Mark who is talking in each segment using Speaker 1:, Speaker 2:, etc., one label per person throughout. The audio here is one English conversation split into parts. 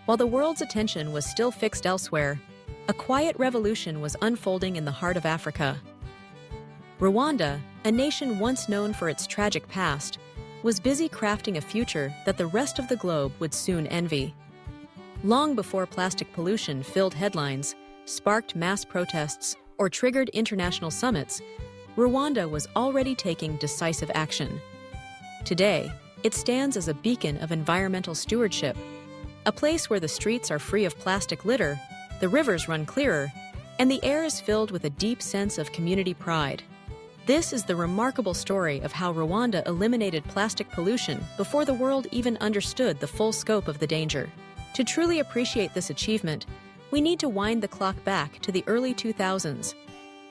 Speaker 1: While the world's attention was still fixed elsewhere, a quiet revolution was unfolding in the heart of Africa. Rwanda, a nation once known for its tragic past, was busy crafting a future that the rest of the globe would soon envy. Long before plastic pollution filled headlines, sparked mass protests, or triggered international summits, Rwanda was already taking decisive action. Today, it stands as a beacon of environmental stewardship, a place where the streets are free of plastic litter, the rivers run clearer, and the air is filled with a deep sense of community pride. This is the remarkable story of how Rwanda eliminated plastic pollution before the world even understood the full scope of the danger. To truly appreciate this achievement, we need to wind the clock back to the early 2000s.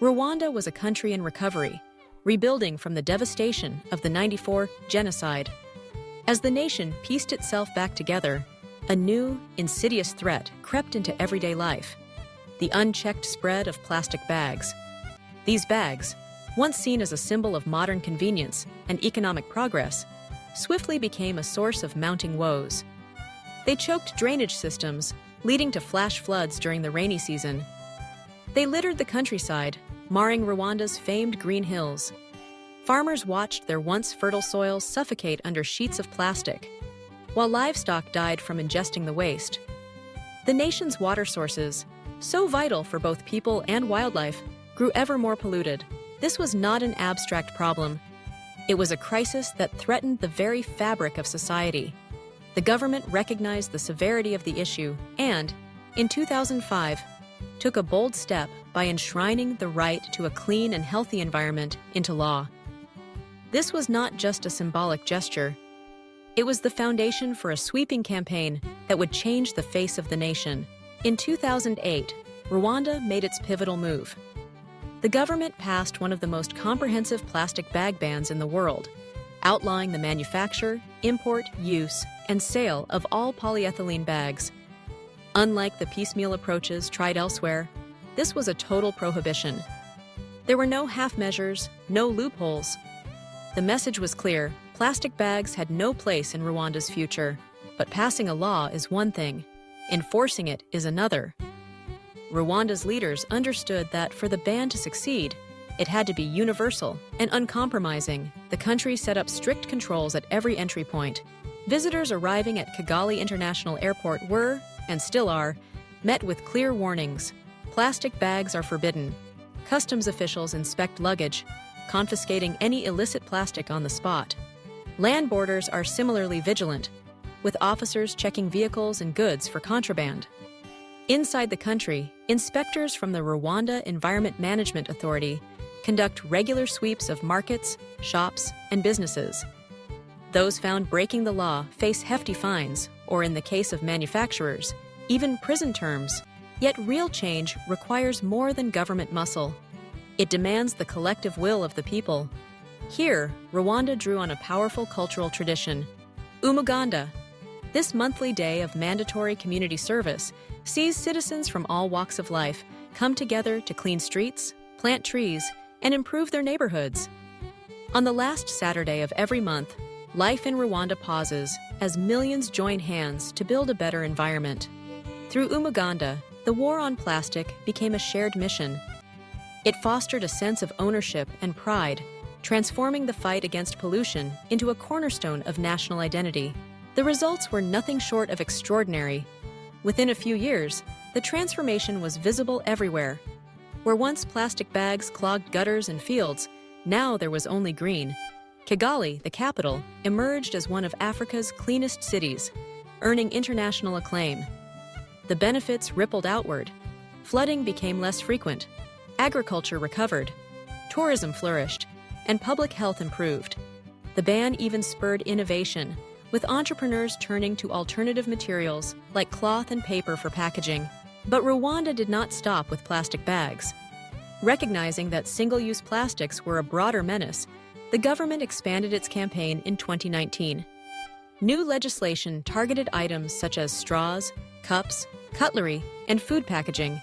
Speaker 1: Rwanda was a country in recovery, rebuilding from the devastation of the '94 genocide. As the nation pieced itself back together, a new, insidious threat crept into everyday life: the unchecked spread of plastic bags. These bags, once seen as a symbol of modern convenience and economic progress, swiftly became a source of mounting woes. They choked drainage systems, leading to flash floods during the rainy season. They littered the countryside, marring Rwanda's famed green hills. Farmers watched their once fertile soils suffocate under sheets of plastic, while livestock died from ingesting the waste. The nation's water sources, so vital for both people and wildlife, grew ever more polluted. This was not an abstract problem. It was a crisis that threatened the very fabric of society. The government recognized the severity of the issue and, in 2005, took a bold step by enshrining the right to a clean and healthy environment into law. This was not just a symbolic gesture. It was the foundation for a sweeping campaign that would change the face of the nation. In 2008, Rwanda made its pivotal move. The government passed one of the most comprehensive plastic bag bans in the world, outlawing the manufacture, import, use, and sale of all polyethylene bags. Unlike the piecemeal approaches tried elsewhere, this was a total prohibition. There were no half measures, no loopholes. The message was clear: plastic bags had no place in Rwanda's future. But passing a law is one thing, enforcing it is another. Rwanda's leaders understood that for the ban to succeed, it had to be universal and uncompromising. The country set up strict controls at every entry point. Visitors arriving at Kigali International Airport were, and still are, met with clear warnings. Plastic bags are forbidden. Customs officials inspect luggage, confiscating any illicit plastic on the spot. Land borders are similarly vigilant, with officers checking vehicles and goods for contraband. Inside the country, inspectors from the Rwanda Environment Management Authority conduct regular sweeps of markets, shops, and businesses. Those found breaking the law face hefty fines, or in the case of manufacturers, even prison terms. Yet real change requires more than government muscle. It demands the collective will of the people. Here, Rwanda drew on a powerful cultural tradition: Umuganda. This monthly day of mandatory community service sees citizens from all walks of life come together to clean streets, plant trees, and improve their neighborhoods. On the last Saturday of every month, life in Rwanda pauses as millions join hands to build a better environment. Through Umuganda, the war on plastic became a shared mission. It fostered a sense of ownership and pride, transforming the fight against pollution into a cornerstone of national identity. The results were nothing short of extraordinary. Within a few years, the transformation was visible everywhere. Where once plastic bags clogged gutters and fields, now there was only green. Kigali, the capital, emerged as one of Africa's cleanest cities, earning international acclaim. The benefits rippled outward. Flooding became less frequent. Agriculture recovered. Tourism flourished, and public health improved. The ban even spurred innovation, with entrepreneurs turning to alternative materials like cloth and paper for packaging. But Rwanda did not stop with plastic bags. Recognizing that single-use plastics were a broader menace, the government expanded its campaign in 2019. New legislation targeted items such as straws, cups, cutlery, and food packaging.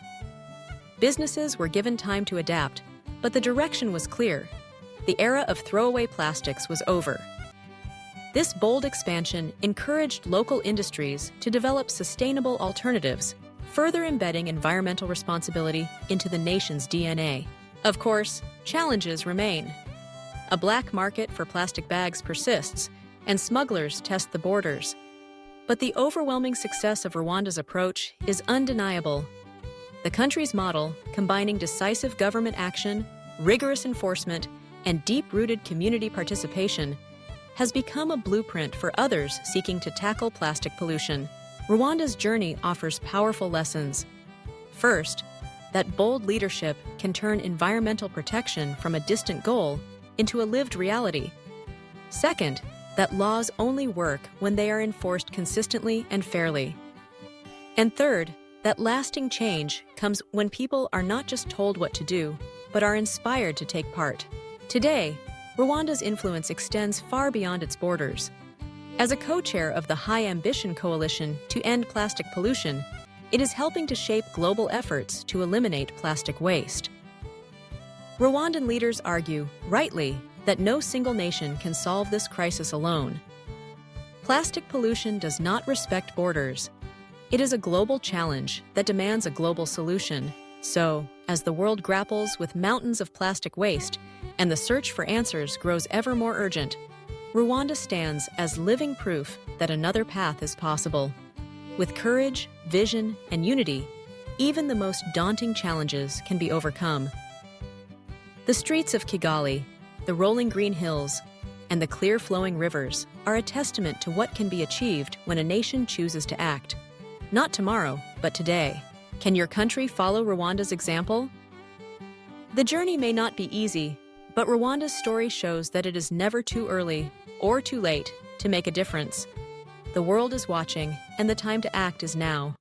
Speaker 1: Businesses were given time to adapt, but the direction was clear. The era of throwaway plastics was over. This bold expansion encouraged local industries to develop sustainable alternatives, further embedding environmental responsibility into the nation's DNA. Of course, challenges remain. A black market for plastic bags persists, and smugglers test the borders. But the overwhelming success of Rwanda's approach is undeniable. The country's model, combining decisive government action, rigorous enforcement, and deep-rooted community participation, has become a blueprint for others seeking to tackle plastic pollution. Rwanda's journey offers powerful lessons. First, that bold leadership can turn environmental protection from a distant goal into a lived reality. Second, that laws only work when they are enforced consistently and fairly. And third, that lasting change comes when people are not just told what to do, but are inspired to take part. Today, Rwanda's influence extends far beyond its borders. As a co-chair of the High Ambition Coalition to End Plastic Pollution, it is helping to shape global efforts to eliminate plastic waste. Rwandan leaders argue, rightly, that no single nation can solve this crisis alone. Plastic pollution does not respect borders. It is a global challenge that demands a global solution. So, as the world grapples with mountains of plastic waste and the search for answers grows ever more urgent, Rwanda stands as living proof that another path is possible. With courage, vision, and unity, even the most daunting challenges can be overcome. The streets of Kigali, the rolling green hills, and the clear flowing rivers are a testament to what can be achieved when a nation chooses to act. Not tomorrow, but today. Can your country follow Rwanda's example? The journey may not be easy, but Rwanda's story shows that it is never too early or too late to make a difference. The world is watching, and the time to act is now.